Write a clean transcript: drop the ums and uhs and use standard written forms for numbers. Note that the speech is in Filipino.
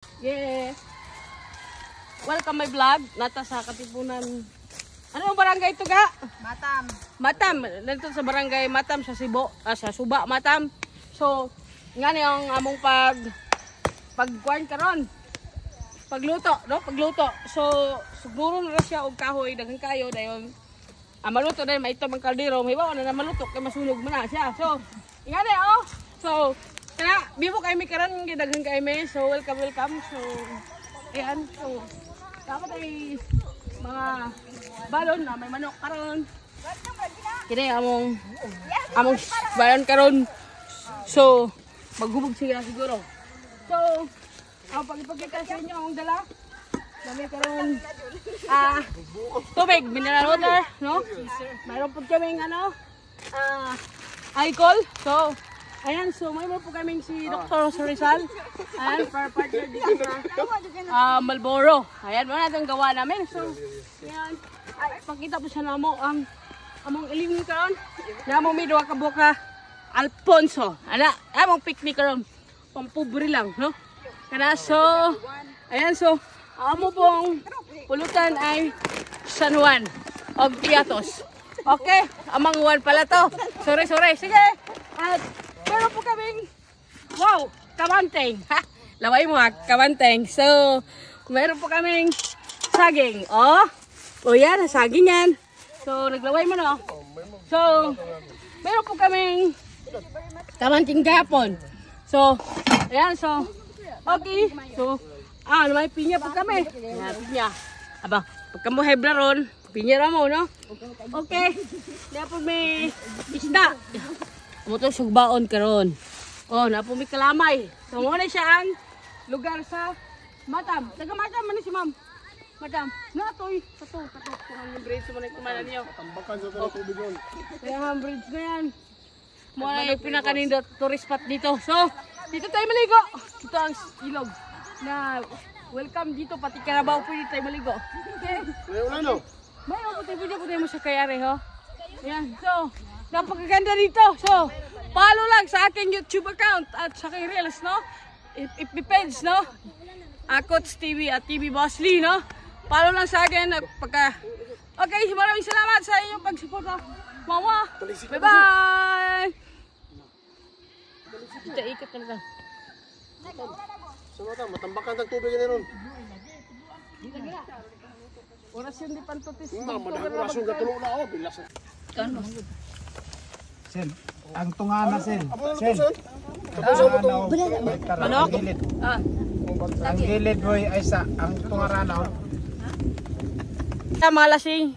Yeah. Welcome my vlog. Nata sa Katipunan. Ano barangay ito ga? Matam. Matam. Dito sa barangay Matam sa sa Suba, Matam. So, ngani ang among pagkuan karon. Pagluto, no? Pagluto. So, siguro na siya og kahoy daghan kayo dayon. Maluto na may ito mang kaldero, may bawa na maluto kay masunog man na siya. So, ngani oh. So, kaya bibo kay mi karon gidaghan kay mi. So, welcome. So, ayan. So, dapat ay mga balon na may manok karon. Kini among balon karon. So, maghubog sila siguro. So, ang pagpakita sa inyo ang dala. Kami karon tubig, mineral water, no? Mayroon po kaming alcohol. So, ayan, so may po kaming si Dr. Rizal. Ayan, partner dito sa Marlboro. Ayan, wala itong gawa namin. So, ayan, pakita po siya na mo ang among ilim karon. Namong may duwa ka buka Alfonso. Ana, among picnic karon. Pampobre lang, no? Kana so, ayan, so amo pong pulutan ay San Juan of Piatos. Okay, amang Juan pala to. Sorry. Sige. At meron po kaming, wow, kabanteng. Ha? Laway mo ha, kabanteng. So, meron po kaming saging. Oh, yan, saging yan. So, naglaway mo no. So, meron po kaming kabanteng gapon. So, ayan, so, okay. So, may pinya po kami. Pinya. Aba, pagka mo hebra ron, pinya mo, no? Okay. Dapat may isda. Ito sugbaon karon. Oh, napo may kalamay. So, muna siya ang lugar sa Matam. Taga Matam man si Ma'am. Matam. Natoy, kato ang bridge mo na kumanan niyo. Tambakan sa tubig yon. Kaya ang bridge na yan. Muna yung pinakanindot tourist spot dito. So, dito tayo maligo. Ito ang ilog na welcome dito, pati Carabao pwede tayo maligo. Okay. May po tayo mo sa kayari, ho? Ayan, so, napakaganda dito. So, follow lang sa aking YouTube account at sa aking Reels, no? If depends, no? Akots TV at TV Boss Lee, no? Follow lang sa akin at pagka... Okay, maraming salamat sa inyong pagsuporta. Mama, bye-bye! Ito, ikot na lang. So, matambakan ng tubig na ron. Orasyon di pantotis. Madahang orasyon ka tulog na ako. Bilas. Sen, ang tungana sen. Sen. Ang gilid. Ang gilid boy ay sa ang tungaranaw. Mga lasing.